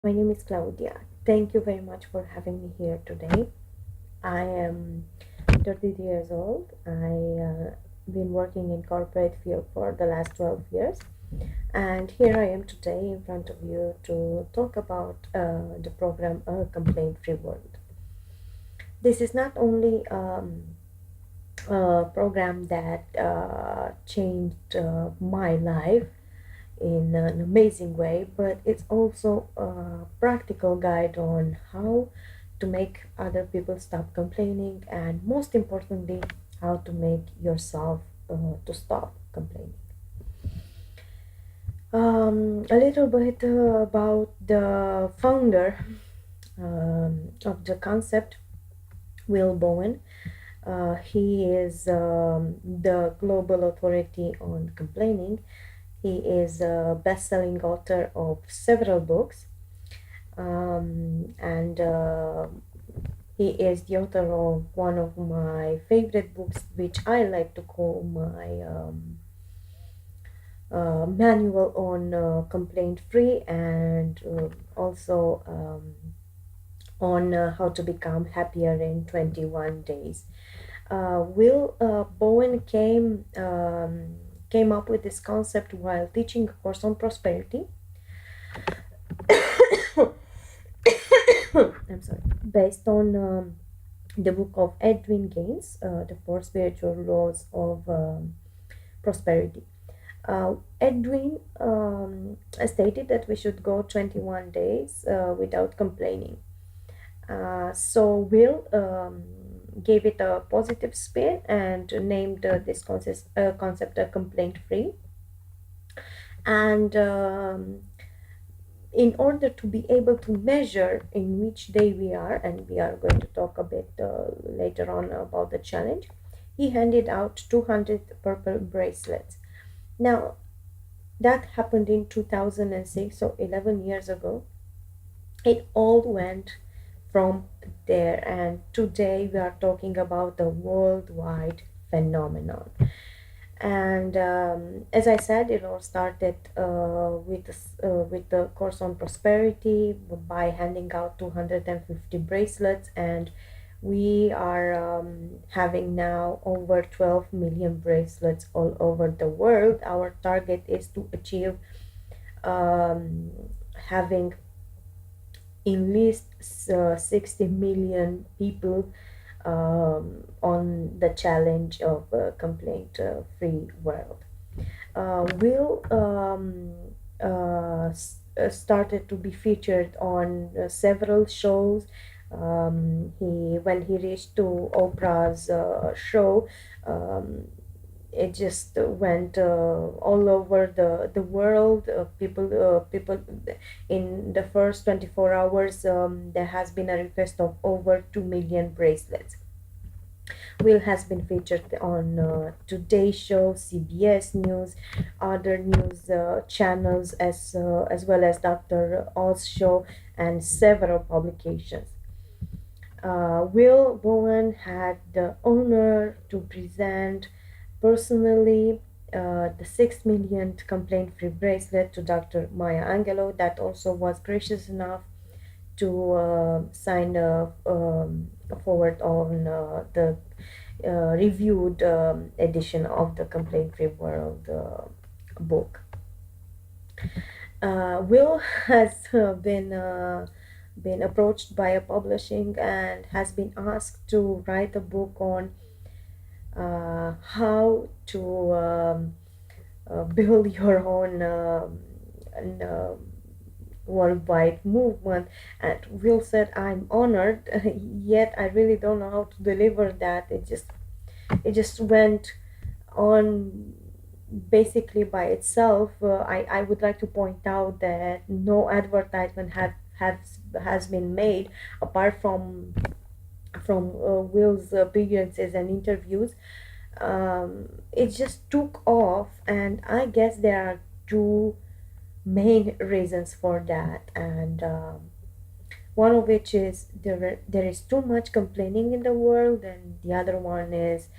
My name is Claudia. Thank you very much for having me here today. I am 33 years old. I been working in corporate field for the last 12 years, and here I am today in front of you to talk about the program A Complaint Free World. This is not only a program that changed my life in an amazing way, but it's also a practical guide on how to make other people stop complaining, and most importantly, how to make yourself to stop complaining. A little bit about the founder of the concept, Will Bowen. He is the global authority on complaining. He is a best-selling author of several books, and he is the author of one of my favorite books, which I like to call my manual on complaint free, and also on how to become happier in 21 days. Will Bowen came up with this concept while teaching a course on prosperity. I'm sorry, based on the book of Edwin Gaines, The Four Spiritual Laws of Prosperity. Edwin stated that we should go 21 days without complaining. So Will gave it a positive spin and named this concept a complaint free. And in order to be able to measure in which day we are, and we are going to talk a bit later on about the challenge, he handed out 200 purple bracelets. Now, that happened in 2006, so 11 years ago. It all went from there, and today we are talking about a worldwide phenomenon. And as I said, it all started with the course on prosperity by handing out 250 bracelets, and we are having now over 12 million bracelets all over the world. Our target is to achieve um, having in least 60 million people on the challenge of a complaint free world. Will started to be featured on several shows. He when he reached to Oprah's show, um, it just went all over the world. People in the first 24 hours, there has been a request of over 2 million bracelets. Will has been featured on Today Show, CBS News, other news channels, as well as Dr. Oz Show, and several publications. Will Bowen had the honor to present personally the 6 millionth complaint free bracelet to Dr. Maya Angelou, that also was gracious enough to sign a forward on the reviewed edition of the Complaint Free World book. Will has been approached by a publishing and has been asked to write a book on how to build your own worldwide movement. And Will said, "I'm honored, yet I really don't know how to deliver that. It just went on basically by itself." I would like to point out that no advertisement has been made apart from Will's appearances and interviews. It just took off, and I guess there are two main reasons for that, and one of which is there is too much complaining in the world, and the other one is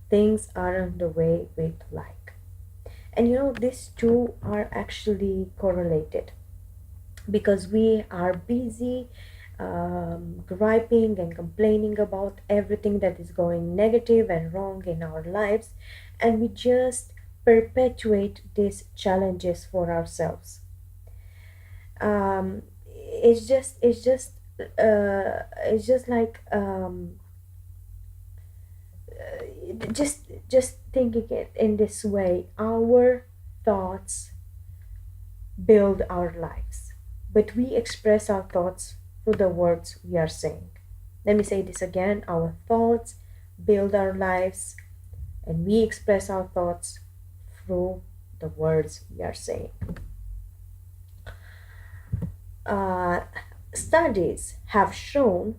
things aren't the way we'd like. And these two are actually correlated. because we are busy griping and complaining about everything that is going negative and wrong in our lives, and we just perpetuate these challenges for ourselves. It's just like just thinking it in this way, our thoughts build our lives, but we express our thoughts through the words we are saying. Let me say this again: our thoughts build our lives, and we express our thoughts through the words we are saying. uh, Studies have shown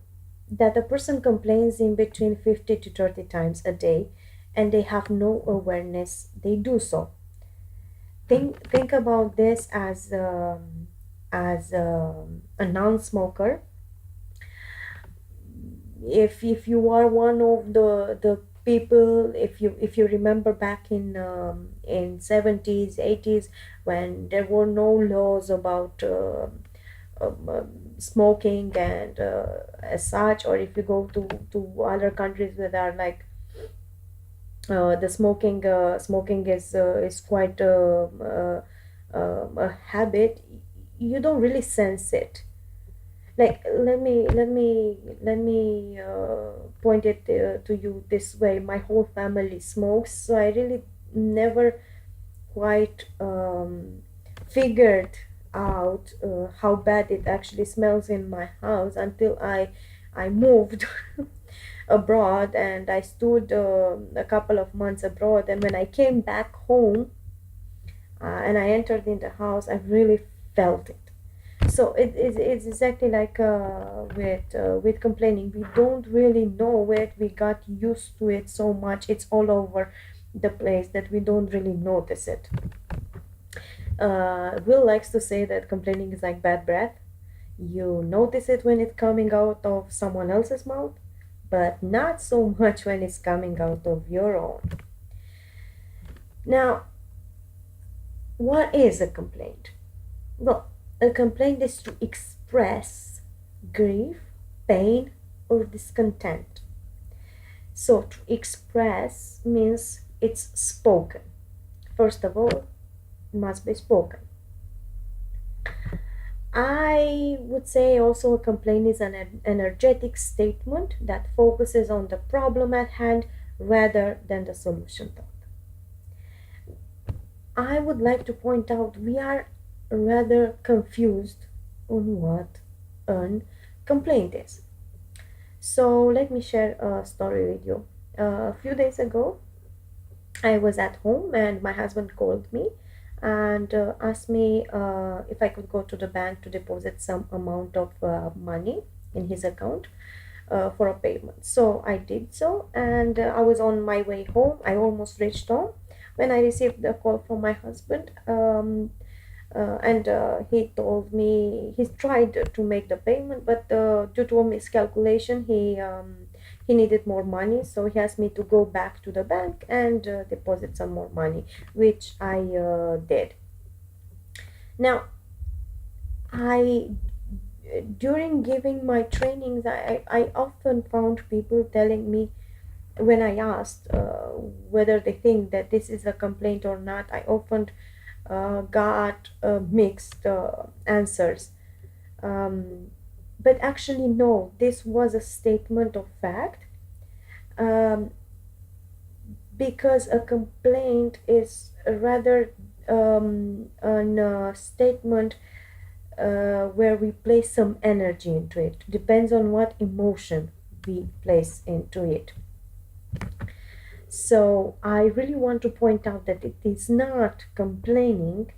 that a person complains in between 50 to 30 times a day, and they have no awareness they do so. Think about this as a non-smoker. If you are one of the people, if you remember back in 70s 80s, when there were no laws about smoking and as such, or if you go to other countries where there are like the smoking is quite a habit, you don't really sense it. Like, let me point it to you this way: my whole family smokes, so I really never quite figured out how bad it actually smells in my house until I moved abroad, and I stood a couple of months abroad, and when I came back home and I entered in the house, I really felt it. So it's exactly like with complaining. We don't really know it. We got used to it so much. It's all over the place that we don't really notice it. Will likes to say that complaining is like bad breath. You notice it when it's coming out of someone else's mouth, but not so much when it's coming out of your own. Now, what is a complaint? Well, a complaint is to express grief, pain, or discontent. So, to express means it's spoken. First of all, it must be spoken. I would say also a complaint is an energetic statement that focuses on the problem at hand rather than the solution thought. I would like to point out we are rather confused on what a complaint is. So let me share a story with you. A few days ago, I was at home and my husband called me and asked me if I could go to the bank to deposit some amount of money in his account for a payment. So I did so, and I was on my way home. I almost reached home when I received a call from my husband. And he told me he tried to make the payment, but due to a miscalculation, he needed more money, so he asked me to go back to the bank and deposit some more money, which I did. Now, I during giving my trainings, I often found people telling me, when I asked whether they think that this is a complaint or not, I often got mixed answers. Um, but actually, no, this was a statement of fact, um, because a complaint is rather a statement where we place some energy into it. Depends on what emotion we place into it. So I really want to point out that it is not complaining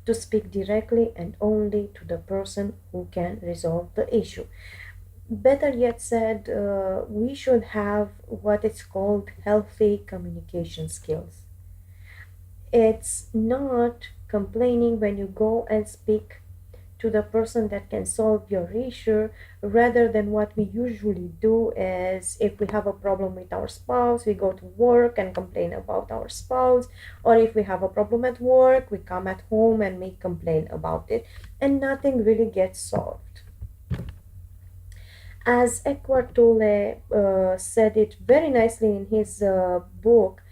to speak directly and only to the person who can resolve the issue. Better yet said, we should have what is called healthy communication skills. It's not complaining when you go and speak to the person that can solve your issue, rather than what we usually do is, if we have a problem with our spouse, we go to work and complain about our spouse, or if we have a problem at work, we come at home and we complain about it, and nothing really gets solved. As Eckhart Tolle said it very nicely in his book,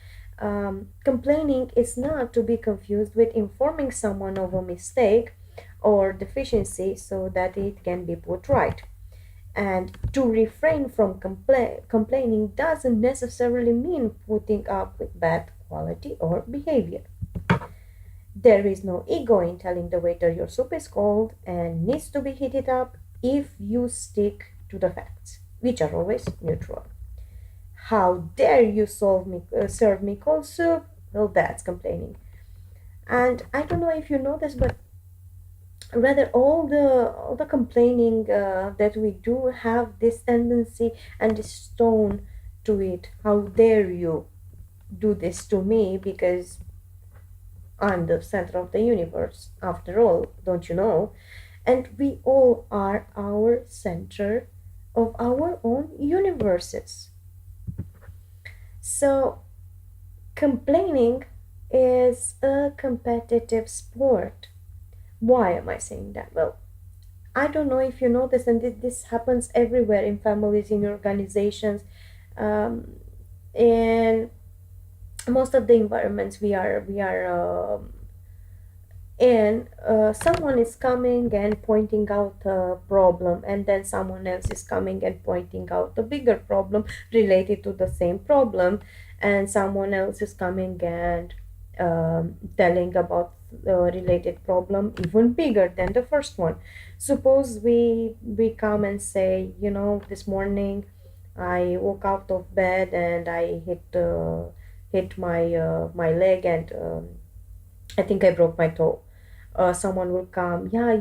complaining is not to be confused with informing someone of a mistake or deficiency so that it can be put right. And to refrain from complaining doesn't necessarily mean putting up with bad quality or behavior. There is no ego in telling the waiter your soup is cold and needs to be heated up if you stick to the facts, which are always neutral. How dare you serve me cold soup? Well, that's complaining. And I don't know if you know this, but rather all the complaining that we do have this tendency and this tone to it. How dare you do this to me, because I'm the center of the universe after all, don't you know? And we all are our center of our own universes. So complaining is a competitive sport. Why am I saying that? Well, I don't know if you know this, and this happens everywhere, in families, in organizations, um, in most of the environments we are in. Someone is coming and pointing out a problem, and then someone else is coming and pointing out a bigger problem related to the same problem, and someone else is coming and telling about the related problem even bigger than the first one. Suppose we come and say, this morning I woke out of bed and I hit my leg, and I think I broke my toe. Someone will come, yeah,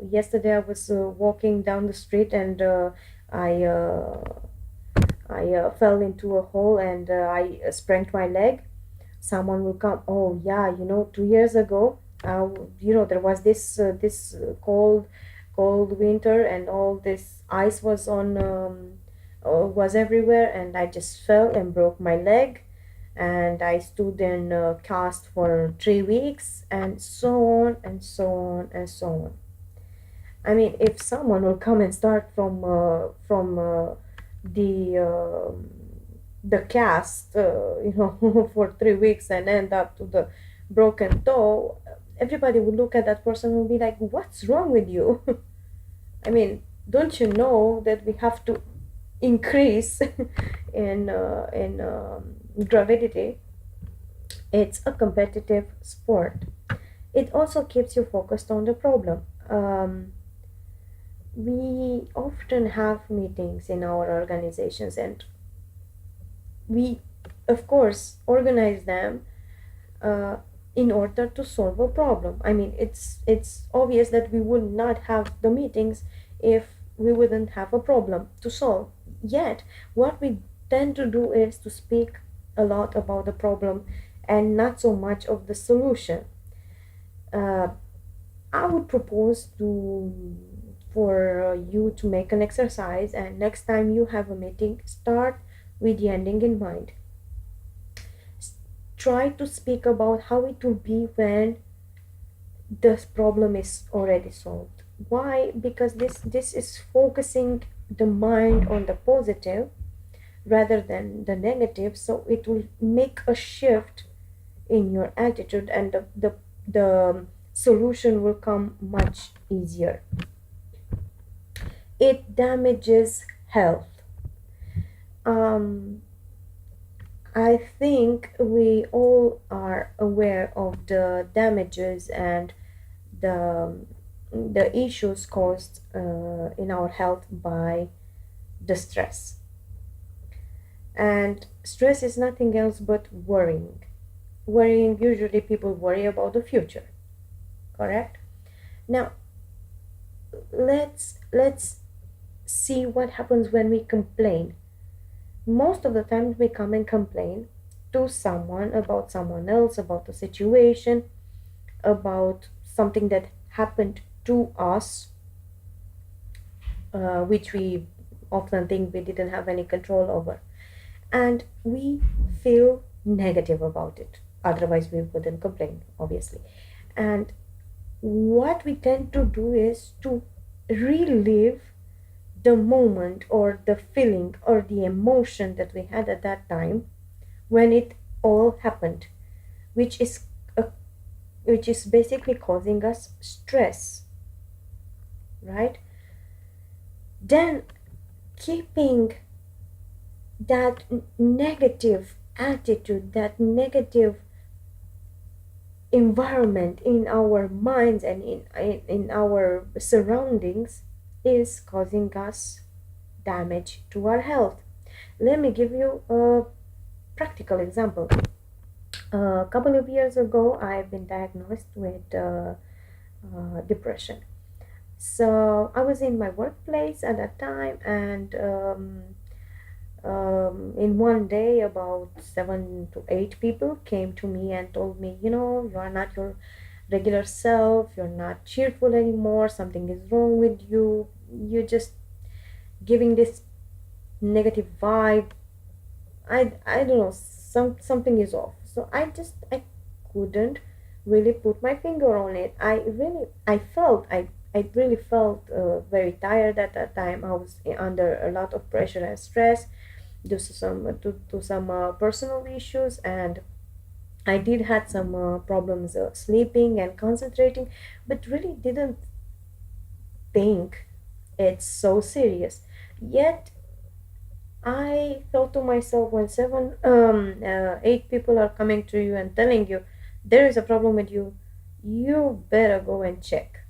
yesterday I was walking down the street, and I uh, I fell into a hole, and I sprained my leg. Someone will come, oh yeah, 2 years ago, there was this cold winter, and all this ice was everywhere, and I just fell and broke my leg, and I stood in cast for 3 weeks, and so on and so on and so on. I mean, if someone will come and start from the the cast, for 3 weeks, and end up to the broken toe, everybody would look at that person and be like, "What's wrong with you?" I mean, don't you know that we have to increase in gravidity? It's a competitive sport. It also keeps you focused on the problem. We often have meetings in our organizations, and we, of course, organize them uh, in order to solve a problem. I mean, it's obvious that we would not have the meetings if we wouldn't have a problem to solve. Yet, what we tend to do is to speak a lot about the problem and not so much of the solution. Uh, I would propose to for you to make an exercise, and next time you have a meeting, start with the ending in mind. Try to speak about how it will be when this problem is already solved. Why? Because this is focusing the mind on the positive rather than the negative, so it will make a shift in your attitude, and the solution will come much easier. It damages health. um, I think we all are aware of the damages and the the issues caused in our health by the stress. And stress is nothing else but worrying. Worrying, usually people worry about the future, correct? Now, let's see what happens when we complain. Most of the times we come and complain to someone about someone else, about a situation, about something that happened to us, which we often think we didn't have any control over, and we feel negative about it. Otherwise, we wouldn't complain, obviously. And what we tend to do is to relive the moment or the feeling or the emotion that we had at that time when it all happened, which is a, which is basically causing us stress, right? Then keeping that negative attitude, that negative environment in our minds and in our surroundings is causing us damage to our health. Let me give you a practical example. A couple of years ago, I've been diagnosed with depression. So I was in my workplace at that time, and in one day, about 7 to 8 people came to me and told me, you are not your regular self, you're not cheerful anymore, something is wrong with you, you're just giving this negative vibe. I don't know, something is off. So I couldn't really put my finger on it. I really felt very tired at that time. I was under a lot of pressure and stress due to some personal issues, and I did had some problems sleeping and concentrating, but really didn't think it's so serious. Yet I thought to myself, when 8 people are coming to you and telling you there is a problem with you, you better go and check.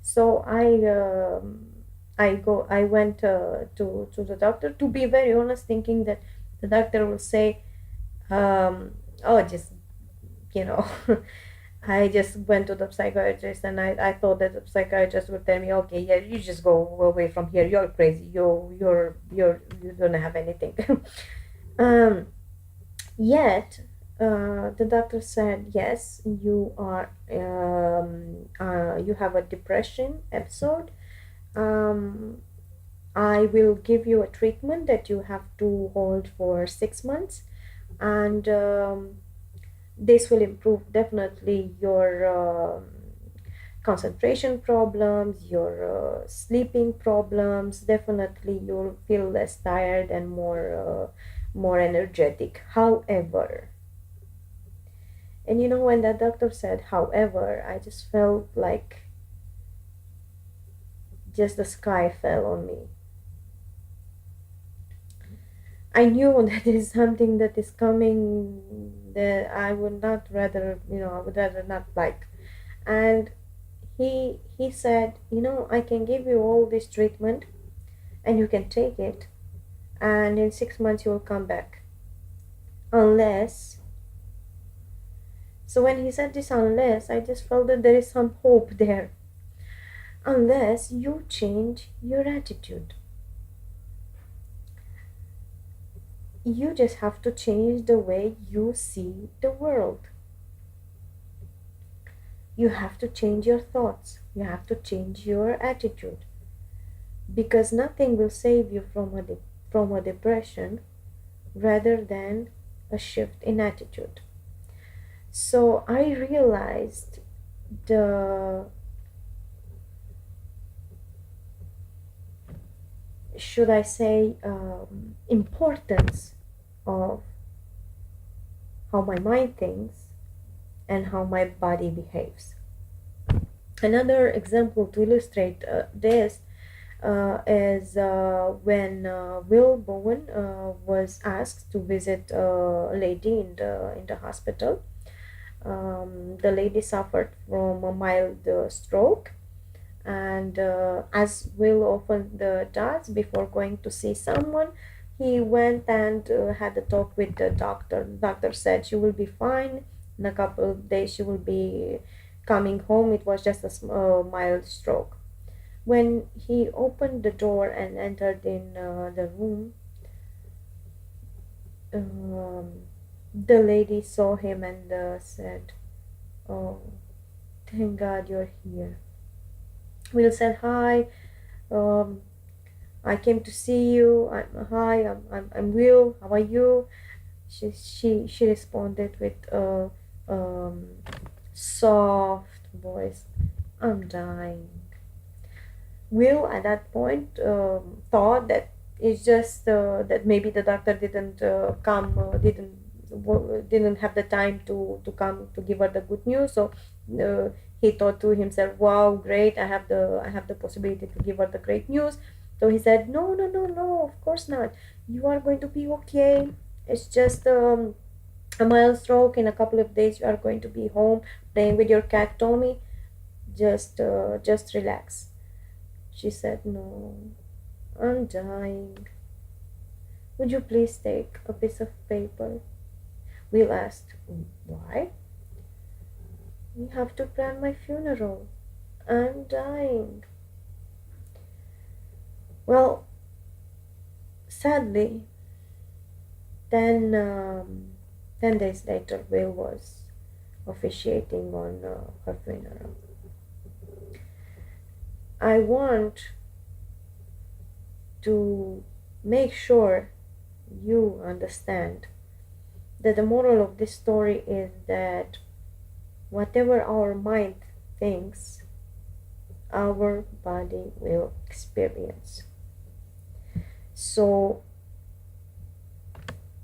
So I went to the doctor, to be very honest, thinking that the doctor will say, oh, just you know I just went to the psychiatrist, and I thought that the psychiatrist would tell me, okay, yeah, you just go away from here, you're crazy, you don't have anything. um Yet the doctor said, yes, you have a depression episode. um I will give you a treatment that you have to hold for 6 months, and this will improve definitely your concentration problems, your sleeping problems. Definitely you'll feel less tired and more energetic. However, and when that doctor said however, I just felt like just the sky fell on me. I knew that is something that is coming that I would not rather, I would rather not like. And he said, I can give you all this treatment and you can take it, and in 6 months you will come back. Unless, so when he said this unless, I just felt that there is some hope there. Unless you change your attitude. You just have to change the way you see the world. You have to change your thoughts. You have to change your attitude. Because nothing will save you from a depression rather than a shift in attitude. So I realized the, should I say, importance of how my mind thinks and how my body behaves. Another example to illustrate this is when Will Bowen was asked to visit a lady in the hospital. The lady suffered from a mild stroke, and as Will often does before going to see someone, he went and had a talk with the doctor. The doctor said she will be fine. In a couple of days, she will be coming home. It was just a mild stroke. When he opened the door and entered in the room, um, the lady saw him and said, "Oh, thank God you're here." Will said, "Hi, um, I came to see you. I'm Will. How are you?" She responded with a soft voice, "I'm dying." Will at that point thought that it's just that maybe the doctor didn't come, didn't have the time to come to give her the good news. So uh, he thought to himself, "Wow, great! I have the possibility to give her the great news." So he said, "No, no, no, no. Of course not. You are going to be okay. It's just a mild stroke. In a couple of days, you are going to be home playing with your cat Tommy. Just relax." She said, "No, I'm dying. Would you please take a piece of paper?" Will asked, "Why?" "We have to plan my funeral. I'm dying." Well, sadly, then 10 days later, Will was officiating on her funeral. I want to make sure you understand that the moral of this story is that whatever our mind thinks, our body will experience. So,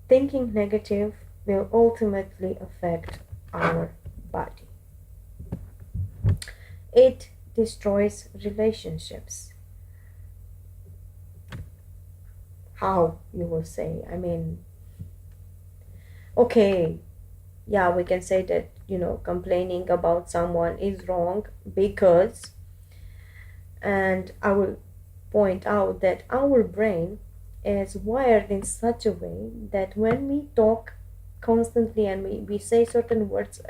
thinking negative will ultimately affect our body. It destroys relationships. How, you will say? I mean, okay, yeah, we can say that, complaining about someone is wrong because, and I will point out that our brain is wired in such a way that when we talk constantly and we say certain words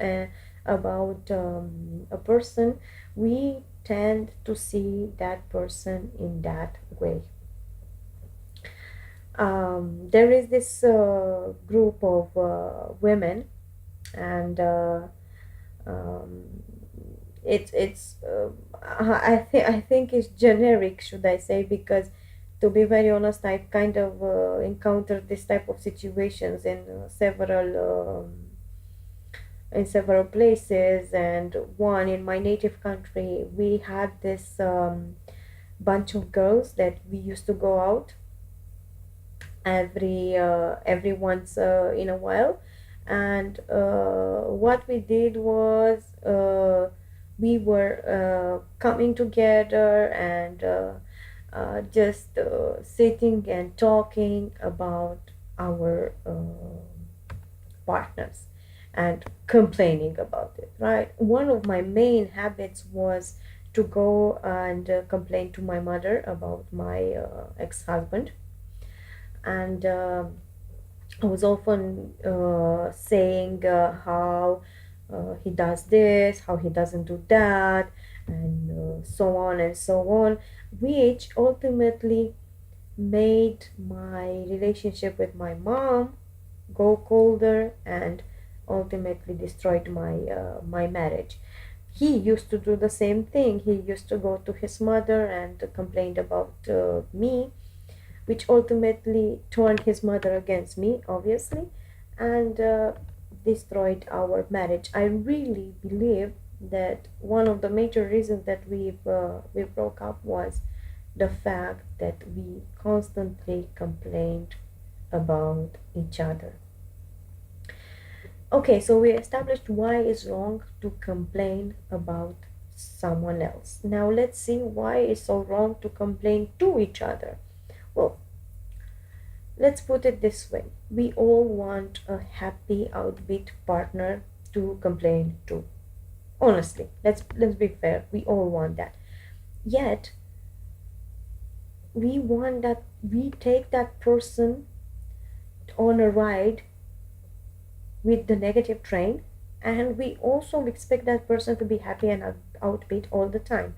about a person, we tend to see that person in that way. There is this group of women, and um, I think it's generic, should I say, because to be very honest, I've kind of encountered this type of situations in several places, and one in my native country. We had this bunch of girls that we used to go out every once in a while, and what we did was we were coming together and just sitting and talking about our partners and complaining about it, right? One of my main habits was to go and complain to my mother about my ex-husband, and I was often saying how he does this, how he doesn't do that, and so on and so on, which ultimately made my relationship with my mom go colder and ultimately destroyed my marriage. He used to do the same thing. He used to go to his mother and complained about me, which ultimately turned his mother against me, obviously, and destroyed our marriage. I really believe that one of the major reasons that we broke up was the fact that we constantly complained about each other. Okay, so we established why it's wrong to complain about someone else. Now let's see why it's so wrong to complain to each other. Well, let's put it this way. We all want a happy, outbeat partner to complain to. Honestly, let's be fair. We all want that. Yet, we want that we take that person on a ride with the negative train, and we also expect that person to be happy and outbeat all the time.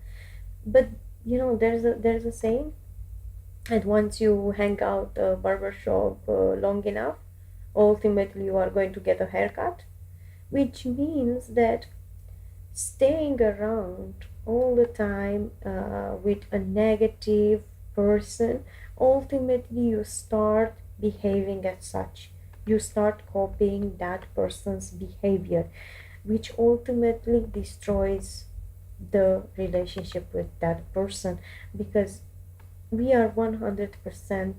But there's a saying, and once you hang out a barber shop long enough, ultimately you are going to get a haircut, which means that staying around all the time with a negative person, ultimately you start behaving as such. You start copying that person's behavior, which ultimately destroys the relationship with that person, because we are 100%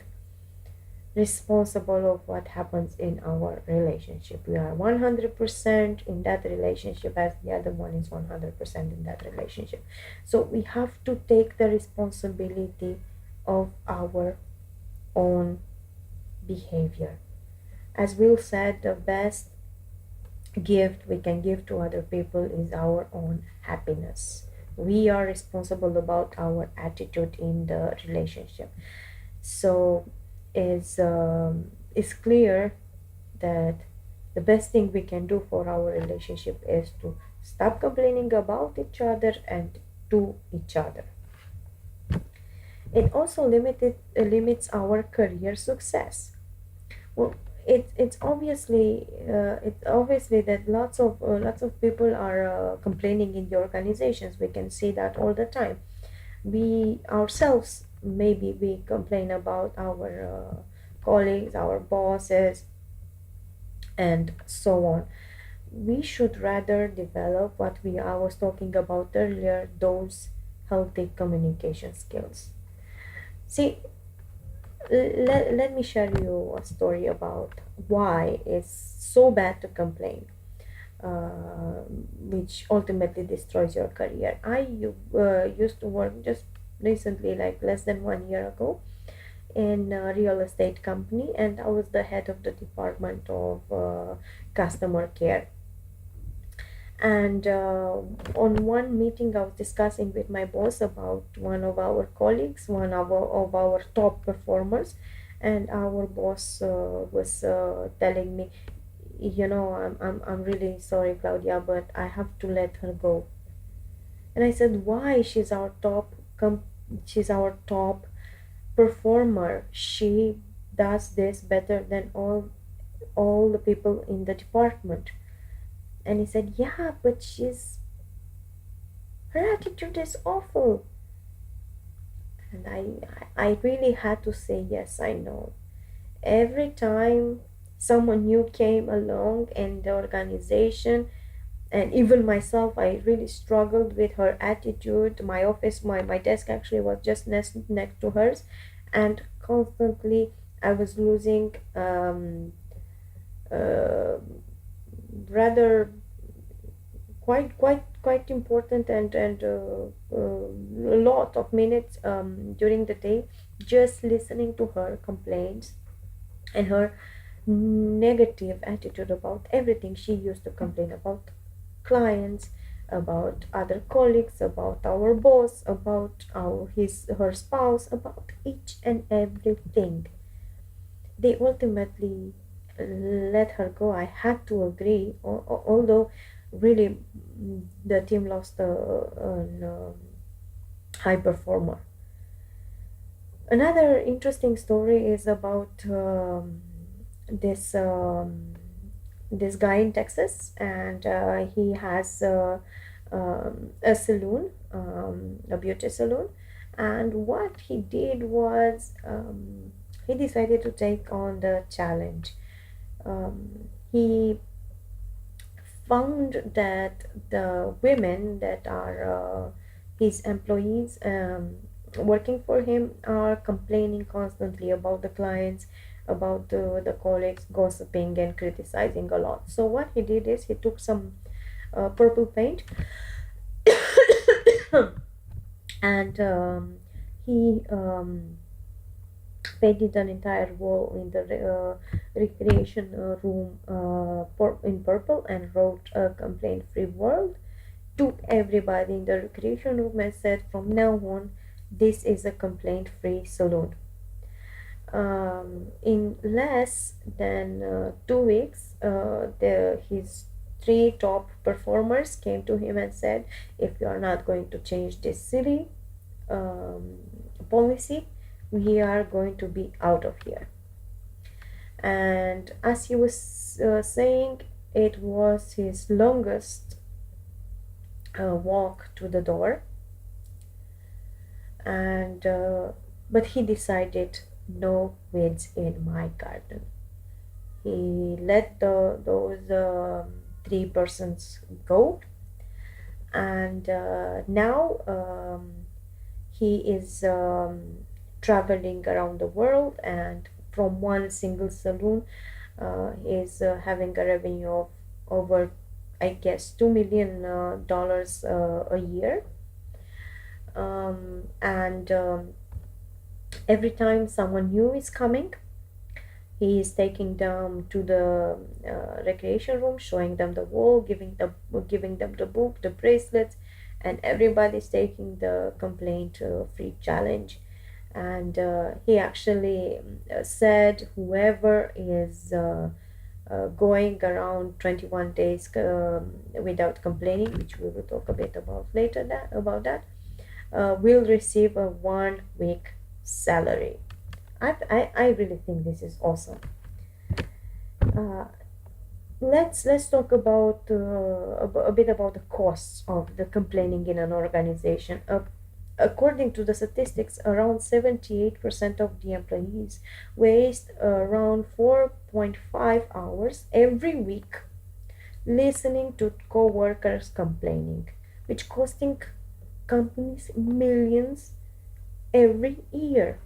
responsible of what happens in our relationship. We are 100% in that relationship as the other one is 100% in that relationship. So we have to take the responsibility of our own behavior. As Will said, the best gift we can give to other people is our own happiness. We are responsible about our attitude in the relationship. So it's clear that the best thing we can do for our relationship is to stop complaining about each other and to each other. It also limits our career success. Well, it's obviously that lots of people are complaining in the organizations. We can see that all the time. We ourselves, maybe we complain about our colleagues, our bosses, and so on. We should rather develop what I was talking about earlier, those healthy communication skills. See, let me share you a story about why it's so bad to complain, which ultimately destroys your career. I used to work just recently, like less than 1 year ago, in a real estate company, and I was the head of the department of customer care. And on one meeting, I was discussing with my boss about one of our colleagues, one of our top performers, and our boss was telling me, I'm really sorry, Claudia, but I have to let her go. And I said, why? She's our top performer. She does this better than all the people in the department. And he said, yeah, but her attitude is awful. And I really had to say, yes, I know. Every time someone new came along in the organization, and even myself, I really struggled with her attitude. My office, my desk actually was just next to hers, and constantly I was losing uh, rather quite important and a lot of minutes during the day, just listening to her complaints and her negative attitude about everything. She used to complain about clients, about other colleagues, about our boss, about her spouse, about each and everything. They ultimately let her go. I had to agree, although really the team lost an high performer. Another interesting story is about this this guy in Texas, and he has a saloon, a beauty saloon. And what he did was he decided to take on the challenge. He found that the women that are his employees working for him are complaining constantly about the clients, about the colleagues, gossiping and criticizing a lot. So what he did is he took some purple paint and he painted an entire wall in the recreation room in purple and wrote a complaint free world to everybody in the recreation room and said, from now on, this is a complaint free saloon. In less than 2 weeks, his three top performers came to him and said, if you are not going to change this silly um, policy, we are going to be out of here. And as he was saying, it was his longest walk to the door. and but he decided no weeds in my garden. He let those three persons go, and now he is traveling around the world, and from one single saloon is having a revenue of over, I guess, $2 million a year. And every time someone new is coming, he is taking them to the recreation room, showing them the wall, giving them the book, the bracelets, and everybody's taking the complaint free challenge. And he actually said whoever is going around 21 days without complaining, which we will talk a bit about later about that, will receive a 1 week salary. I really think this is awesome. Uh, let's talk about a bit about the costs of the complaining in an organization. According to the statistics, around 78% of the employees waste around 4.5 hours every week listening to co-workers complaining, which costing companies millions every year.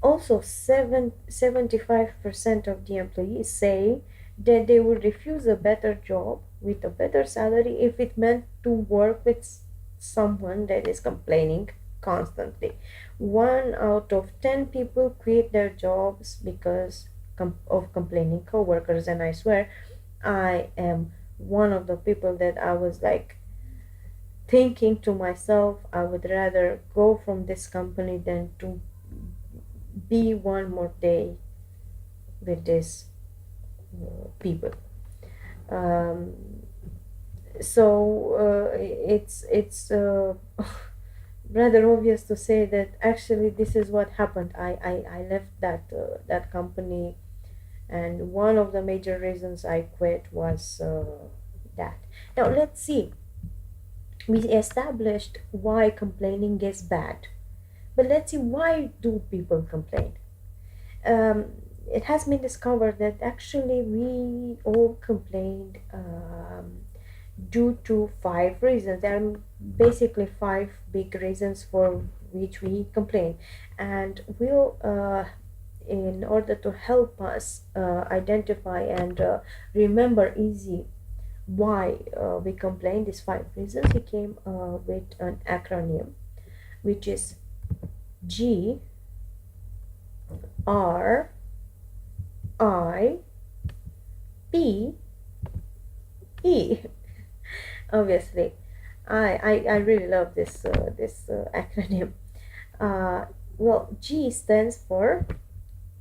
Also, 75% of the employees say that they would refuse a better job with a better salary if it meant to work with someone that is complaining constantly. 1 out of 10 people quit their jobs because of complaining coworkers, and I swear I am one of the people that I was like thinking to myself, I would rather go from this company than to be one more day with these people. Um, so it's rather obvious to say that actually this is what happened. I left that company, and one of the major reasons I quit was that. Now let's see. We established why complaining is bad, but let's see, why do people complain? um, it has been discovered that actually we all complained due to 5 reasons. There are basically 5 big reasons for which we complain, and we'll in order to help us identify and remember easy why we complain, these 5 reasons, we came with an acronym, which is G R I P E. Obviously, I really love this acronym. Uh, well, G stands for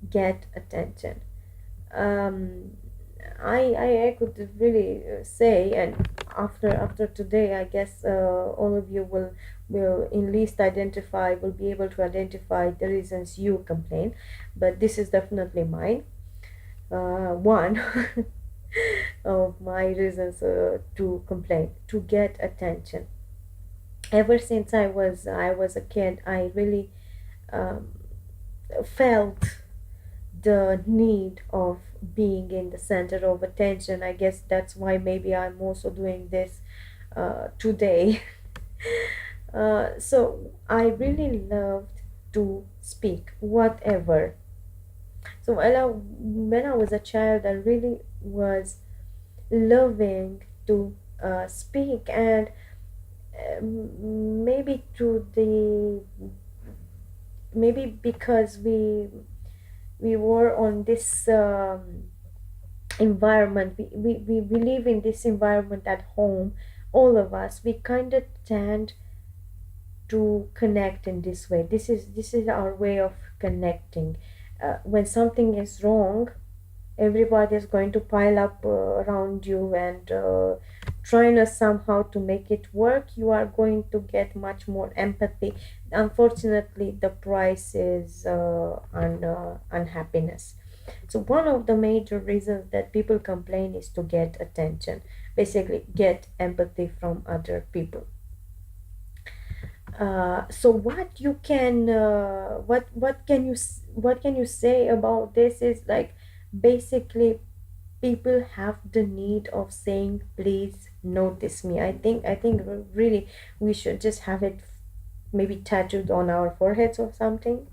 get attention. Um, I could really say, and after today, I guess all of you will in least identify, will be able to identify the reasons you complain, but this is definitely mine. One of my reasons to complain, to get attention. Ever since I was a kid, I really um, felt the need of being in the center of attention. I guess that's why maybe I'm also doing this today. So I really loved to speak, whatever. So when I was a child, I really was loving to speak, and maybe to the maybe because we were on this environment, we live in this environment at home, all of us, we kind of tend to connect in this way. This is our way of connecting. When something is wrong, everybody is going to pile up around you and trying to somehow to make it work. You are going to get much more empathy. Unfortunately, the price is unhappiness. So one of the major reasons that people complain is to get attention, basically get empathy from other people. So what can you say about this is like basically people have the need of saying please notice me. I think really we should just have it maybe tattooed on our foreheads or something.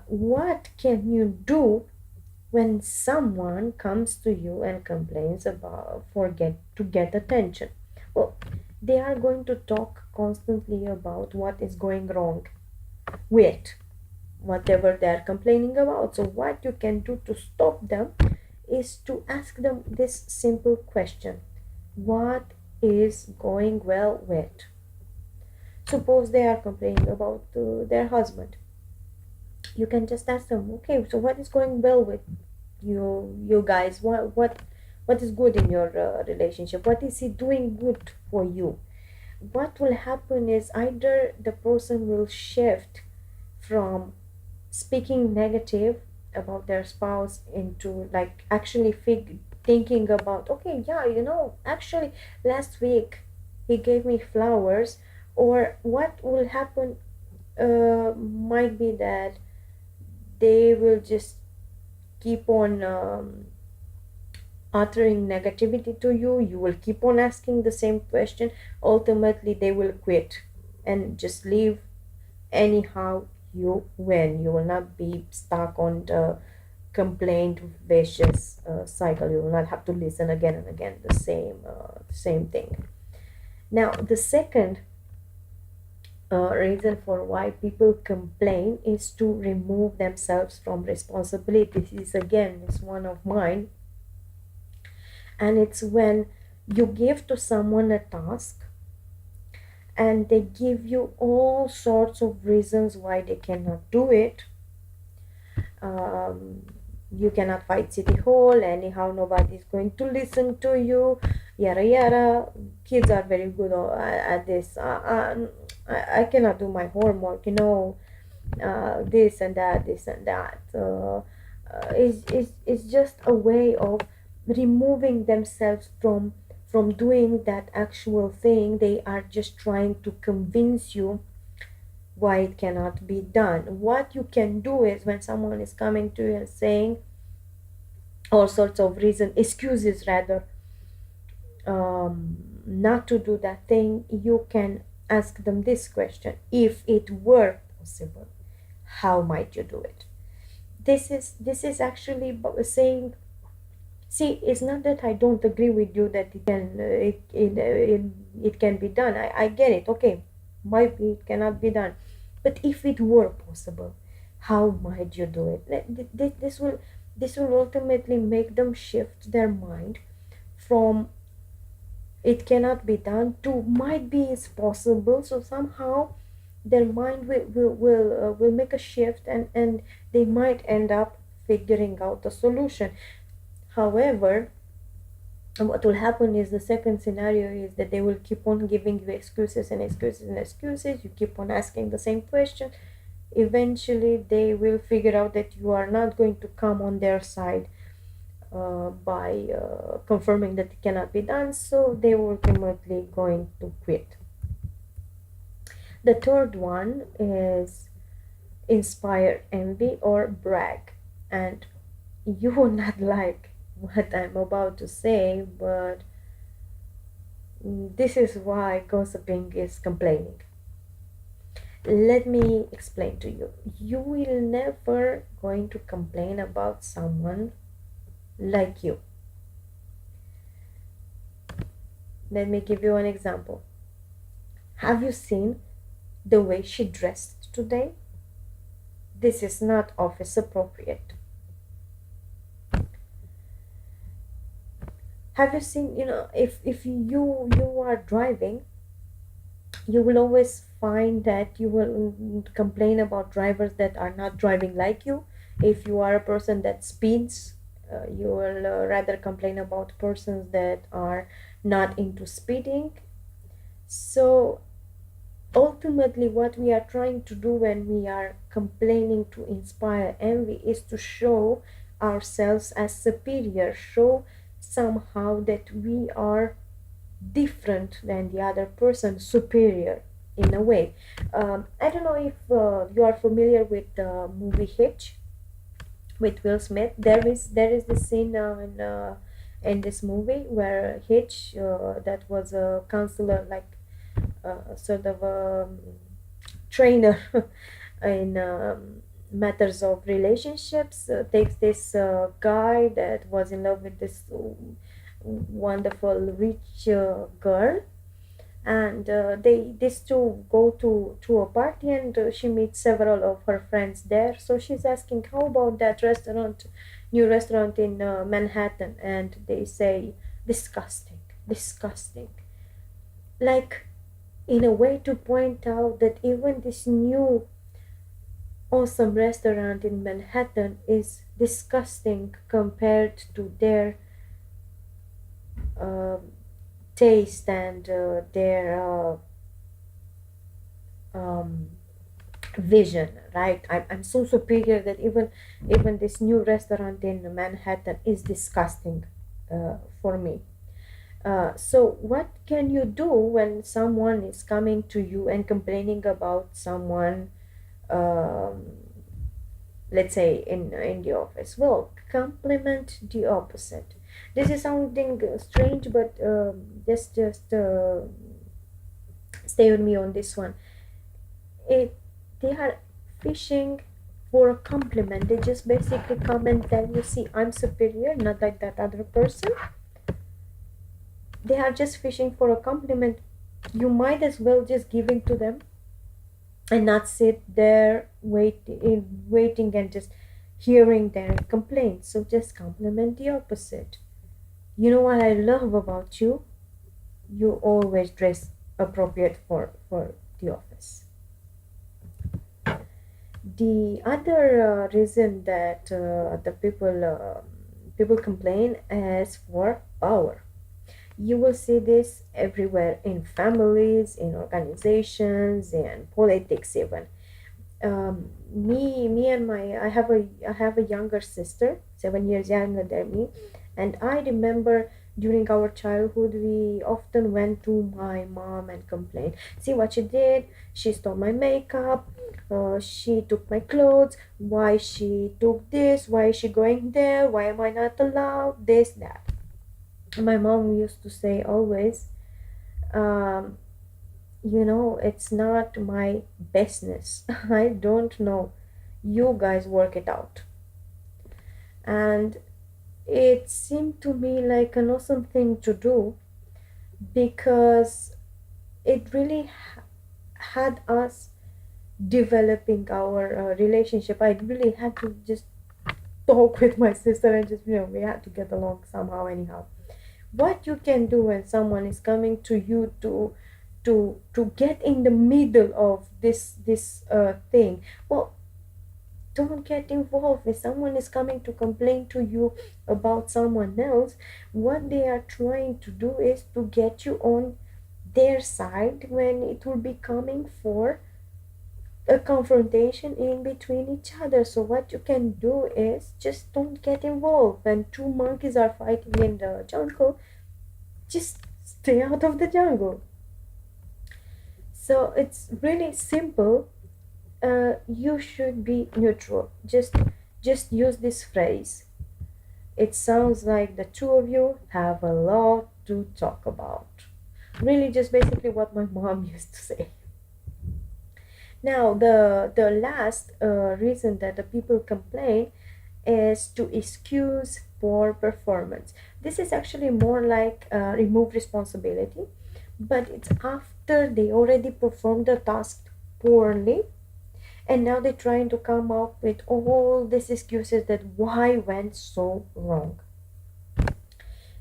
What can you do when someone comes to you and complains about forget to get attention? Well, they are going to talk constantly about what is going wrong with whatever they are complaining about. So what you can do to stop them is to ask them this simple question: what is going well with? Suppose they are complaining about their husband. You can just ask them, okay, so what is going well with you guys? What is good in your relationship? What is he doing good for you? What will happen is either the person will shift from speaking negative about their spouse into like actually thinking about, okay, yeah, actually last week he gave me flowers. Or what will happen might be that they will just keep on uttering negativity to you. You will keep on asking the same question. Ultimately they will quit and just leave. Anyhow, you win. You will not be stuck on the complaint vicious cycle. You will not have to listen again and again the same thing. Now the second reason for why people complain is to remove themselves from responsibility. This is again is one of mine, and it's when you give to someone a task and they give you all sorts of reasons why they cannot do it. um, you cannot fight city hall anyhow, nobody's going to listen to you, yada yada. Kids are very good at this. I cannot do my homework, this and that. Is just a way of removing themselves from doing that actual thing. They are just trying to convince you why it cannot be done. What you can do is when someone is coming to you and saying all sorts of reason excuses rather, not to do that thing, you can ask them this question: if it were possible, how might you do it? This is actually saying, see, it's not that I don't agree with you that it can be done. I get it. Okay, might be it cannot be done, but if it were possible, how might you do it? This will ultimately make them shift their mind from it cannot be done to might be it's possible. So somehow their mind will make a shift, and they might end up figuring out a solution. However, what will happen is the second scenario is that they will keep on giving you excuses and excuses and excuses. You keep on asking the same question. Eventually they will figure out that you are not going to come on their side by confirming that it cannot be done, so they will ultimately going to quit. The third one is inspire envy or brag. And you will not like what I'm about to say, but this is why gossiping is complaining. Let me explain to you. You will never going to complain about someone like you. Let me give you an example. Have you seen the way she dressed today? This is not office appropriate. Have you seen, if you are driving, you will always find that you will complain about drivers that are not driving like you. If you are a person that speeds, you will rather complain about persons that are not into speeding. So ultimately what we are trying to do when we are complaining to inspire envy is to show ourselves as superior, show somehow that we are different than the other person, superior. in a way. I don't know if you are familiar with the movie Hitch with Will Smith. There is this scene in this movie where Hitch, that was a counselor, like sort of a trainer in matters of relationships, takes this guy that was in love with this wonderful rich girl, and these two go to a party, and she meets several of her friends there. So she's asking, how about that restaurant, new restaurant in Manhattan? And they say, disgusting, disgusting, like in a way to point out that even this new awesome restaurant in Manhattan is disgusting compared to their uh, taste and their um, vision, right? I'm so superior that even this new restaurant in Manhattan is disgusting for me. So what can you do when someone is coming to you and complaining about someone, um, let's say in the office? Well, compliment the opposite. This is sounding strange, but just stay with me on this one. It They are fishing for a compliment. They just basically come and tell you, see, I'm superior, not like that other person. They are just fishing for a compliment. You might as well just give it to them and not sit there waiting and just hearing their complaints. So just compliment the opposite. You know what I love about you? You always dress appropriate for the office. The other reason that the people complain is for power. You will see this everywhere in families, in organizations, and politics even. Me and my I have a younger sister, 7 years younger than me, and I remember during our childhood we often went to my mom and complained. See what she did? She stole my makeup. She took my clothes. Why she took this? Why is she going there? Why am I not allowed? This, that. My mom used to say always, um, it's not my business. I don't know. You guys work it out. And it seemed to me like an awesome thing to do because it really had us developing our relationship. I really had to just talk with my sister and just, we had to get along somehow, anyhow. What you can do when someone is coming to you to get in the middle of this thing. Well, don't get involved. If someone is coming to complain to you about someone else, what they are trying to do is to get you on their side when it will be coming for a confrontation in between each other. So what you can do is just don't get involved. When two monkeys are fighting in the jungle, just stay out of the jungle. So it's really simple. You should be neutral. Just use this phrase. It sounds like the two of you have a lot to talk about. Really, just basically what my mom used to say. Now, the last reason that the people complain is to excuse poor performance. This is actually more like remove responsibility, but it's after they already performed the task poorly, and now they're trying to come up with all these excuses that why went so wrong.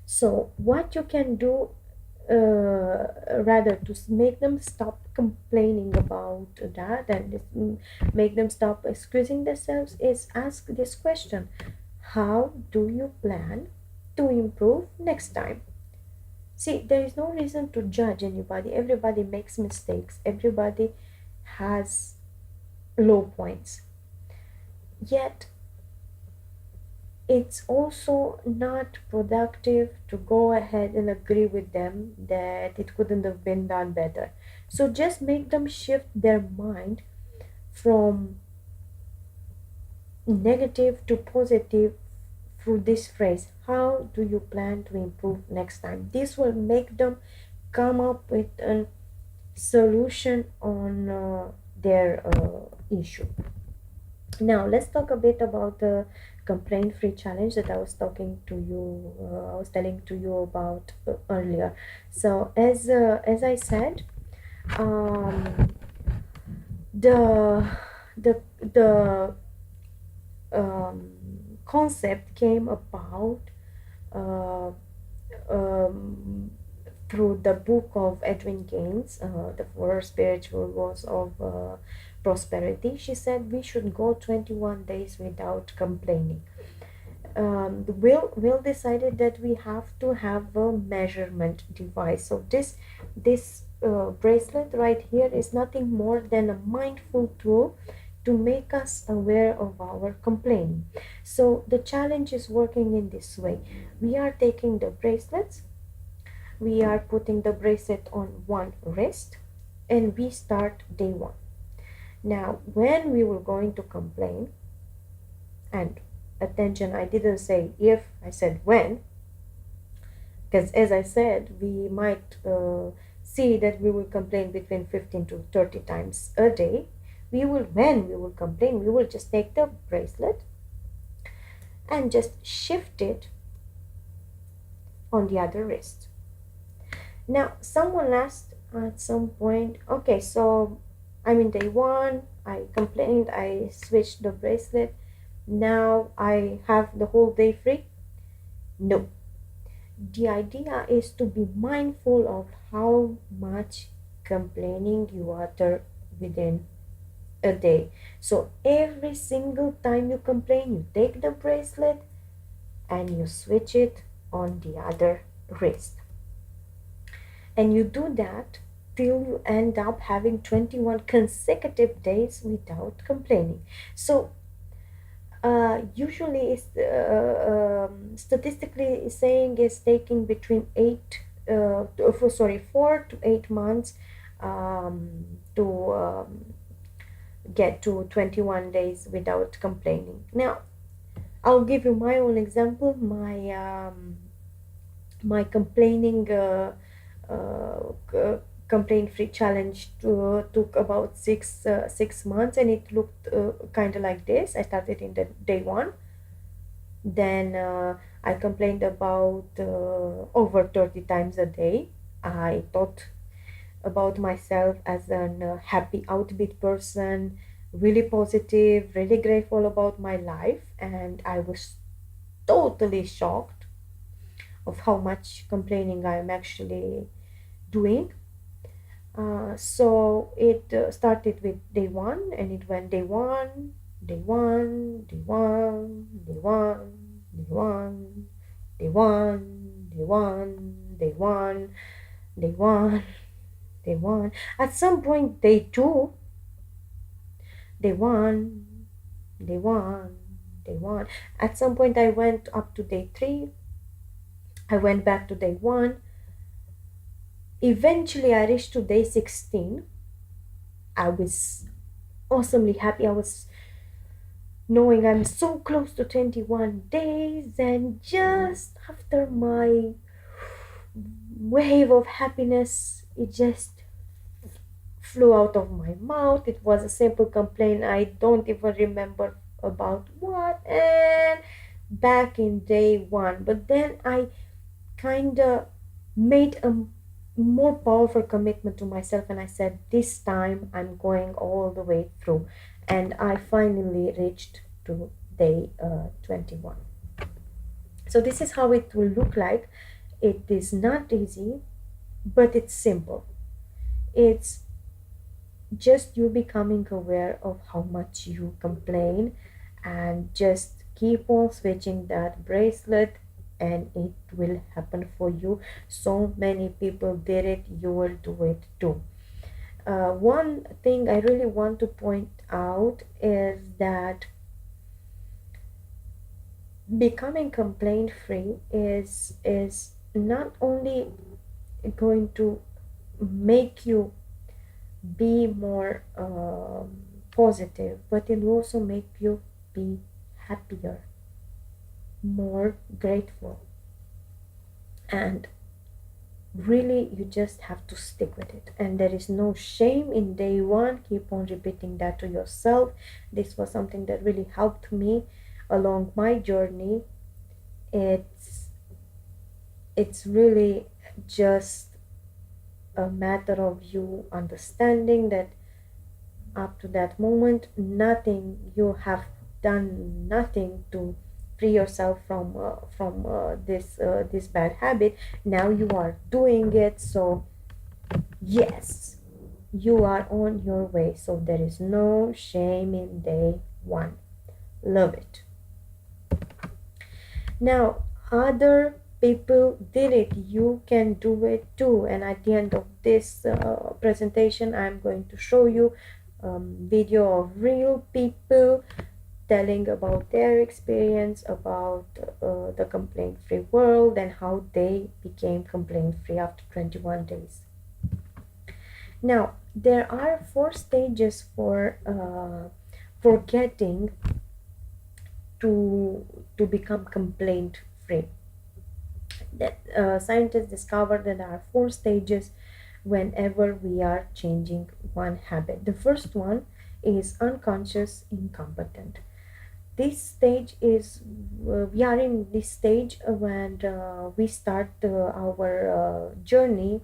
So what you can do, rather to make them stop complaining about that and make them stop excusing themselves, is ask this question: how do you plan to improve next time? See, there is no reason to judge anybody. Everybody makes mistakes. Everybody has low points. Yet It's also not productive to go ahead and agree with them that it couldn't have been done better. So just make them shift their mind from negative to positive through this phrase: how do you plan to improve next time? This will make them come up with a solution on their issue. Now let's talk a bit about the complaint free challenge that I was talking to you I was telling to you about earlier. So as I said, um the the um concept came about uh, um, through the book of Edwin Gaines, The Four Spiritual Laws of Prosperity. She said we should go 21 days without complaining. Will decided that we have to have a measurement device. So this bracelet right here is nothing more than a mindful tool to make us aware of our complaining. So the challenge is working in this way: we are taking the bracelets, we are putting the bracelet on one wrist, and we start day one. Now when we were going to complain, and attention, I didn't say if, I said when, because as I said, we might see that we will complain between 15 to 30 times a day. When we will complain, we will just take the bracelet and just shift it on the other wrist. Now someone asked at some point, okay, so I'm in day one, I complained, I switched the bracelet, now I have the whole day free. No, the idea is to be mindful of how much complaining you utter within a day. So every single time you complain, you take the bracelet and you switch it on the other wrist. And you do that till you end up having 21 consecutive days without complaining. So usually is statistically saying is taking between 4 to 8 months to get to 21 days without complaining. Now I'll give you my own example. My complaining complaint free challenge took about 6 months, and it looked kind of like this. I started in the day one, then I complained about over 30 times a day. I thought about myself as an happy outbeat person, really positive, really grateful about my life, and I was totally shocked of how much complaining I'm actually doing. So it started with day one, and it went day one, day one, day one, day one, day one, day one, day one, day one, day one, day one. At some point, day two, day one, day one, day one. At some point, I went up to day three. I went back to day one. Eventually, I reached to day 16. I was awesomely happy. I was knowing I'm so close to 21 days, and just after my wave of happiness, it just flew out of my mouth. It was a simple complaint. I don't even remember about what, and back in day one. But then I kind of made a more powerful commitment to myself, and I said, this time I'm going all the way through, and I finally reached to day 21. So this is how it will look like. It is not easy, but it's simple. It's just you becoming aware of how much you complain, and just keep on switching that bracelet, and it will happen for you. So many people did it, you will do it too. One thing I really want to point out is that Becoming complaint free is not only going to make you be more positive, but it will also make you be happier, more grateful, and really you just have to stick with it. And there is no shame in day one. Keep on repeating that to yourself. This was something that really helped me along my journey. It's it's really just a matter of you understanding that up to that moment nothing, you have done nothing to free yourself from this bad habit. Now you are doing it, so yes, you are on your way. So there is no shame in day one. Love it. Now, other people did it. You can do it too. And at the end of this presentation, I'm going to show you video of real people telling about their experience about the complaint-free world and how they became complaint-free after 21 days. Now, there are 4 stages for getting to become complaint free. That scientists discovered that there are 4 stages whenever we are changing one habit. The first one is unconscious incompetent. This stage is we are in this stage when we start our journey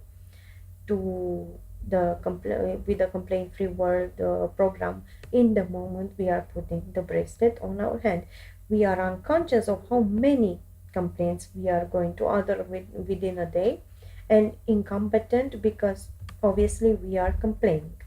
to with the complaint free world program. In the moment we are putting the bracelet on our hand, we are unconscious of how many complaints we are going to utter within a day, and incompetent because obviously we are complaining.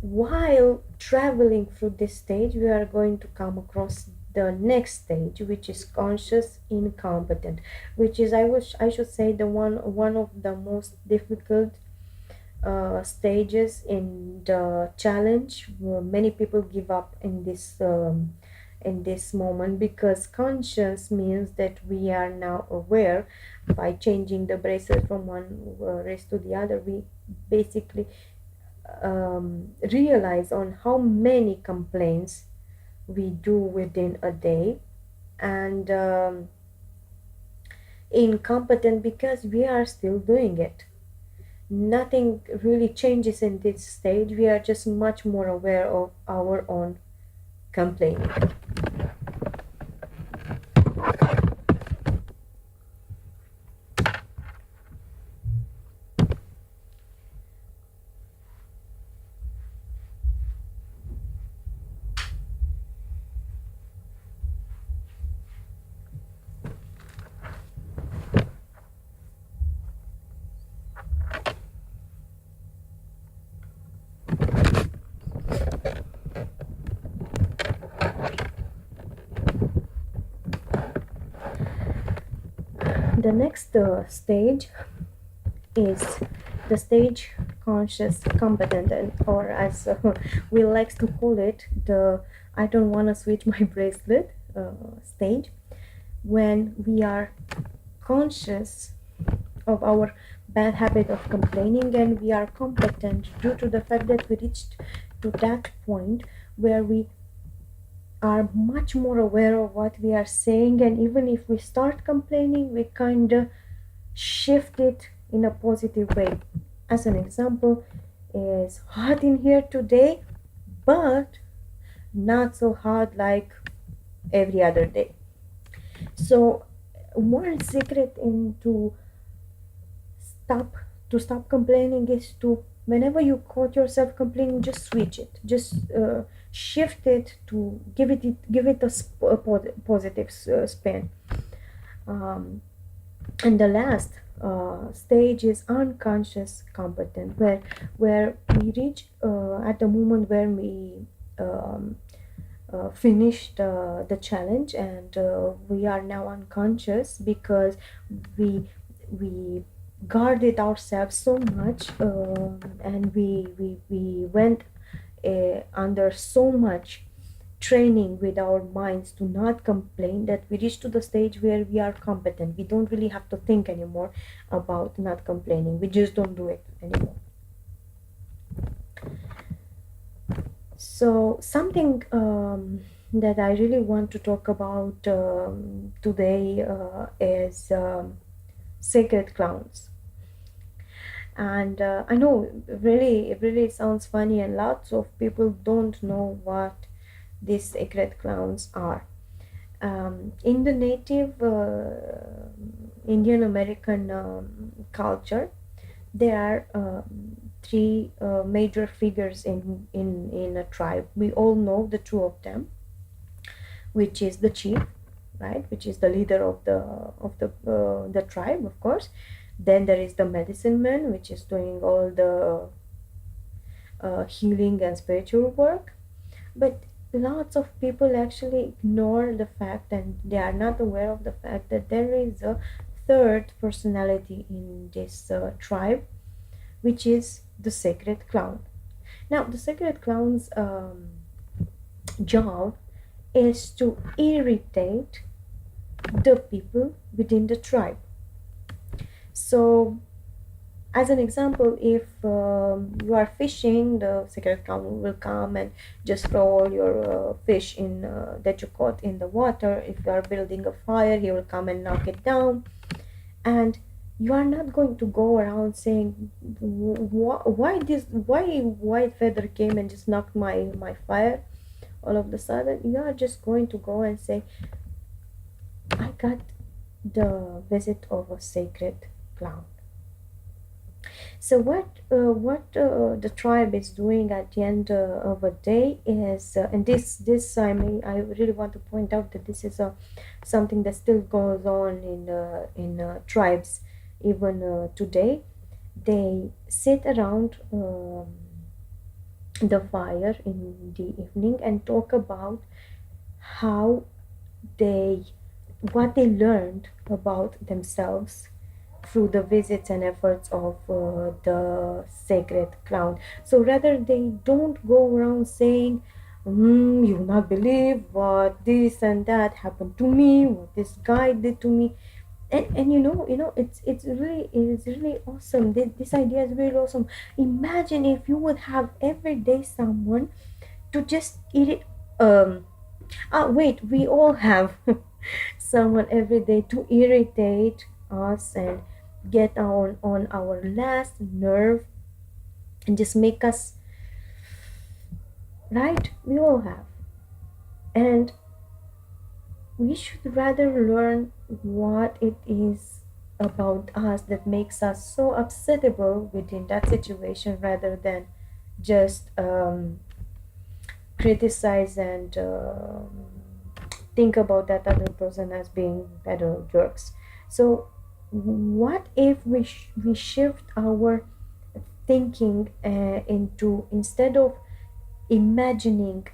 While traveling through this stage, we are going to come across the next stage, which is conscious incompetent, which is, I should say, the one of the most difficult stages in the challenge. Many people give up in this moment, because conscious means that we are now aware. By changing the bracelet from one wrist to the other, we basically realize on how many complaints we do within a day. And incompetent because we are still doing it. Nothing really changes in this stage. We are just much more aware of our own complaining. The next stage is the stage conscious competent, or as we like to call it, the I don't want to switch my bracelet stage, when we are conscious of our bad habit of complaining, and we are competent due to the fact that we reached to that point where we are much more aware of what we are saying, and even if we start complaining, we kind of shift it in a positive way. As an example, it's hot in here today, but not so hot like every other day. So one secret into stop stop complaining is to, whenever you caught yourself complaining, just switch it, just shift it to give it a, positive spin. um, and the last stage is unconscious competent, where we reach at the moment where we um, finished the challenge, and we are now unconscious because we guarded ourselves so much, and we went under so much training with our minds to not complain, that we reach to the stage where we are competent. We don't really have to think anymore about not complaining. We just don't do it anymore. So something that I really want to talk about today is sacred clowns. And I know really it really sounds funny, and lots of people don't know what these sacred clowns are. In the native Indian American culture, there are three major figures in a tribe. We all know the two of them, which is the chief, right, which is the leader of the tribe, of course. Then there is the medicine man, which is doing all the healing and spiritual work. But lots of people actually ignore the fact, and they are not aware of the fact that there is a third personality in this tribe, which is the sacred clown. Now, the sacred clown's job is to irritate the people within the tribe. So, as an example, if you are fishing, the sacred clown will come and just throw all your fish in that you caught in the water. If you are building a fire, he will come and knock it down. And you are not going to go around saying, why white feather came and just knocked my fire all of the sudden. You are just going to go and say, I got the visit of a sacred clown. So what the tribe is doing at the end of a day is, and this I really want to point out that this is something that still goes on in tribes even today. They sit around the fire in the evening and talk about how they what they learned about themselves through the visits and efforts of the sacred clown. So rather, they don't go around saying, you will not believe what this and that happened to me, what this guy did to me. And it's really awesome. This idea is really awesome. Imagine if you would have every day someone to just eat it. Wait, we all have someone every day to irritate us and get on our last nerve and just make us, right? We all have. And we should rather learn what it is about us that makes us so upsettable within that situation, rather than just criticize and think about that other person as being better jerks. So what if we shift our thinking into, instead of imagining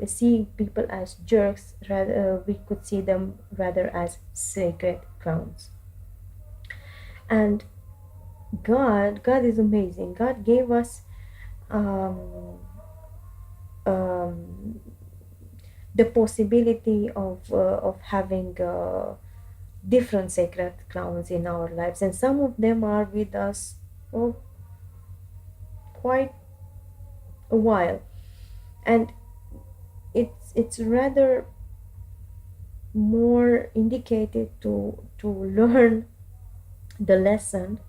seeing people as jerks, rather we could see them rather as sacred clowns. And God is amazing. God gave us um, um, the possibility of having different sacred clowns in our lives, and some of them are with us for quite a while. And it's rather more indicated to learn the lesson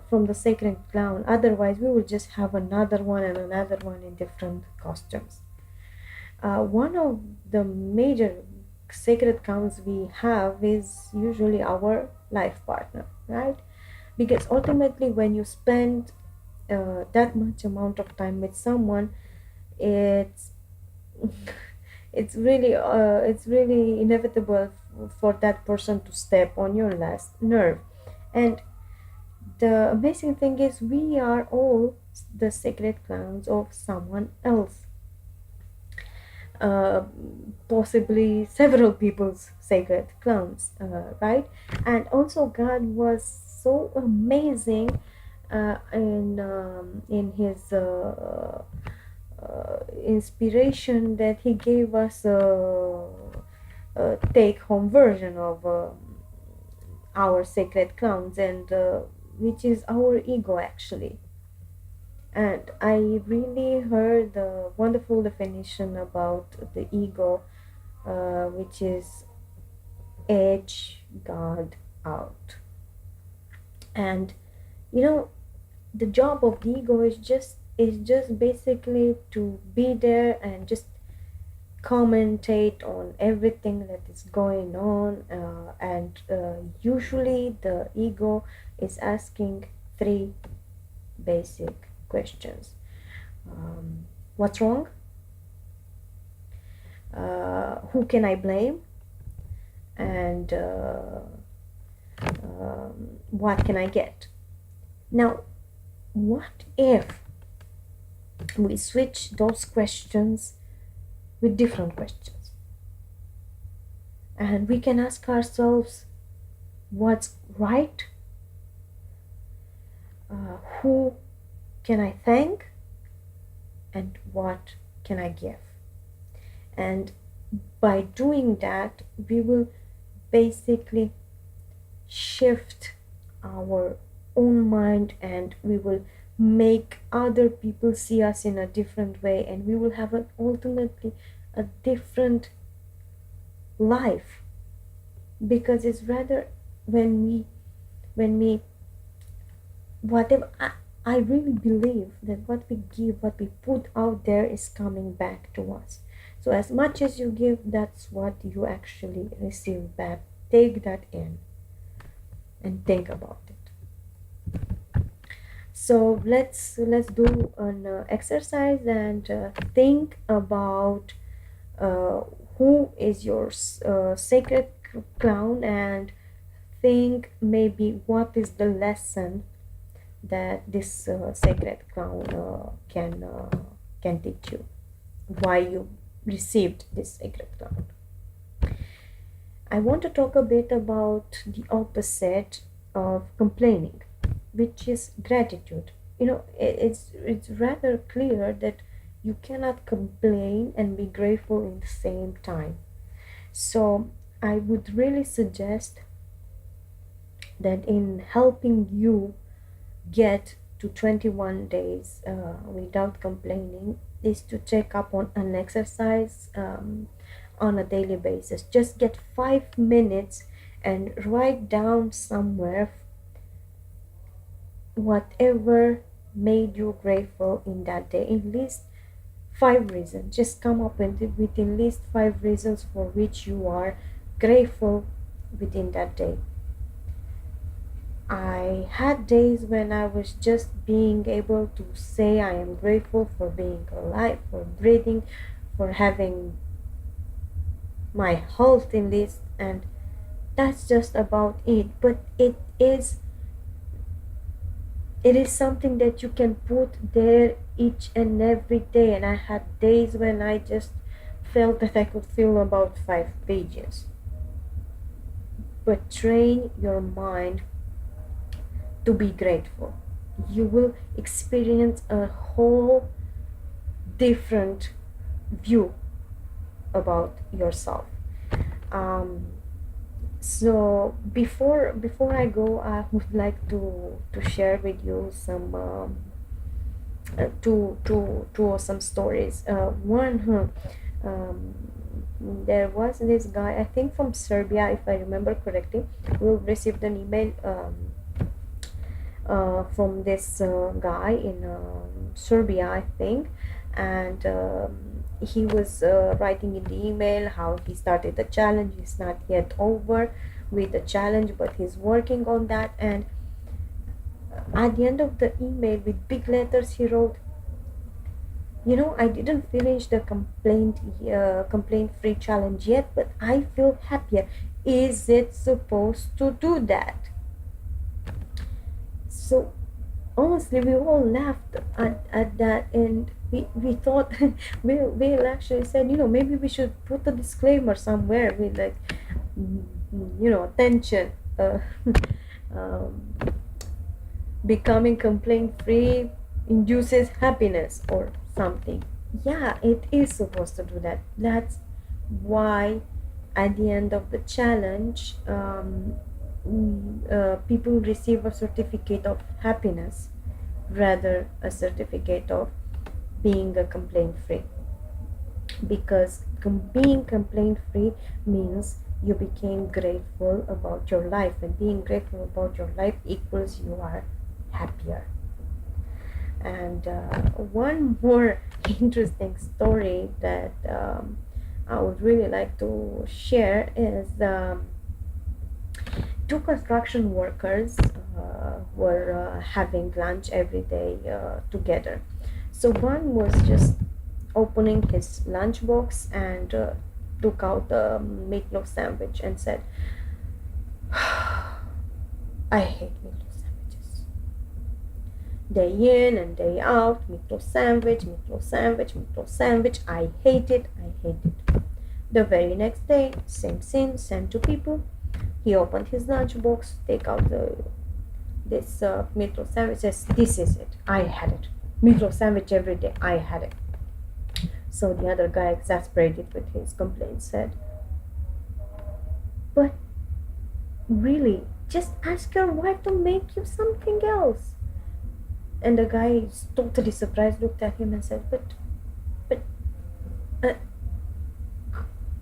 from the sacred clown. Otherwise, we will just have another one and another one in different costumes. One of the major sacred clowns we have is usually our life partner, right? Because ultimately, when you spend that much amount of time with someone, it's it's really inevitable for that person to step on your last nerve. And the amazing thing is, we are all the sacred clowns of someone else, uh, possibly several people's sacred clowns, right? And also, God was so amazing in inspiration that he gave us a take home version of our sacred clowns, and which is our ego actually. And I really heard the wonderful definition about the ego, which is edge guard out. And you know, the job of the ego is just basically to be there and just commentate on everything that is going on, and usually the ego is asking three basic questions. What's wrong? Who can I blame? And what can I get? Now, what if we switch those questions with different questions? And we can ask ourselves, what's right? Who can I thank? And what can I give? And by doing that, we will basically shift our own mind, and we will make other people see us in a different way, and we will have an ultimately a different life. Because it's rather when we whatever I really believe that what we give, what we put out there, is coming back to us. So as much as you give, that's what you actually receive back. Take that in and think about it. So let's do an exercise, and think about uh, who is your sacred clown, and think maybe what is the lesson that this sacred clown can teach you, why you received this sacred clown. I want to talk a bit about the opposite of complaining, which is gratitude. It's rather clear that you cannot complain and be grateful in the same time. So I would really suggest that in helping you get to 21 days without complaining is to check up on an exercise on a daily basis. Just get 5 minutes and write down somewhere whatever made you grateful in that day. In least 5 reasons. Just come up with at least 5 reasons for which you are grateful within that day. I had days when I was just being able to say I am grateful for being alive, for breathing, for having my health in this, and that's just about it. But it is something that you can put there each and every day. And I had days when I just felt that I could fill about 5 pages. But train your mind to be grateful. You will experience a whole different view about yourself. Um, so before I go, I would like to share with you some two awesome stories. One, um, there was this guy, I think from Serbia, if I remember correctly, who received an email from this guy in Serbia, I think, and he was writing in the email how he started the challenge. He's not yet over with the challenge, but he's working on that. And at the end of the email, with big letters, he wrote, I didn't finish the complaint-free challenge yet, but I feel happier. Is it supposed to do that? So honestly, we all laughed at that, and we thought we'll actually said, maybe we should put a disclaimer somewhere with like, attention, um, becoming complaint free induces happiness or something. Yeah, it is supposed to do that. That's why at the end of the challenge, people receive a certificate of happiness rather a certificate of being a complaint free, because being complaint free means you became grateful about your life, and being grateful about your life equals you are happier. And one more interesting story that I would really like to share is two construction workers were having lunch every day together. So one was just opening his lunchbox and took out the meatloaf sandwich and said, I hate meatloaf sandwiches. Day in and day out, meatloaf sandwich, meatloaf sandwich, meatloaf sandwich. I hate it, I hate it. The very next day, same scene, same two people. He opened his lunchbox, take out this meatloaf sandwich, says, this is it, I had it. Meatloaf sandwich every day, I had it. So the other guy, exasperated with his complaint, said, but really, just ask your wife to make you something else. And the guy, totally surprised, looked at him and said, but, uh,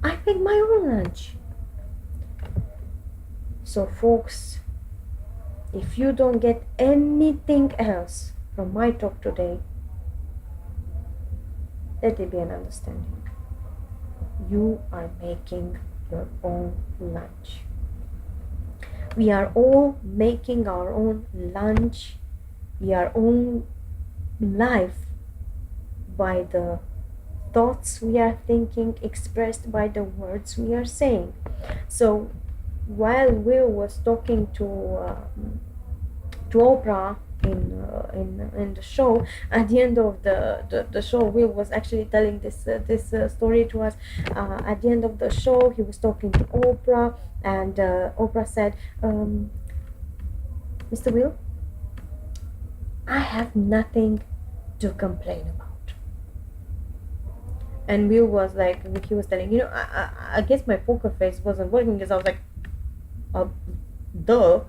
I make my own lunch. So, folks, if you don't get anything else from my talk today, let it be an understanding. You are making your own lunch. We are all making our own lunch, our own life by the thoughts we are thinking, expressed by the words we are saying. So while Will was talking to Oprah in the show, at the end of the show, Will was actually telling this story to us. At the end of the show, he was talking to Oprah, and Oprah said, Mr. Will, I have nothing to complain about. And Will was like, he was telling, I guess my poker face wasn't working, because I was like, uh, duh,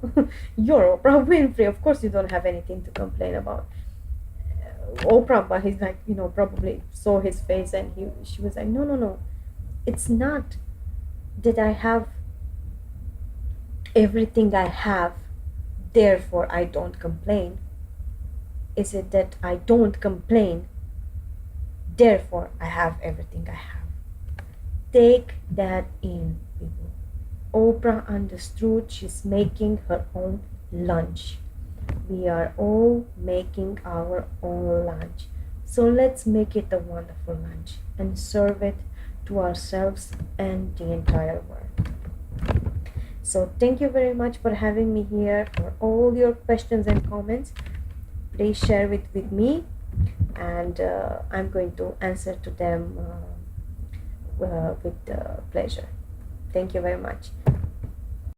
you're Oprah Winfrey, of course you don't have anything to complain about. Oprah, but he's like, probably saw his face, and she was like, no, no, no, it's not that I have everything I have, therefore I don't complain. Is it that I don't complain, therefore I have everything I have? Take that in, people. Oprah understood she's making her own lunch. We are all making our own lunch. So let's make it a wonderful lunch and serve it to ourselves and the entire world. So thank you very much for having me here. For all your questions and comments, please share it with me, and I'm going to answer to them with pleasure. Thank you very much.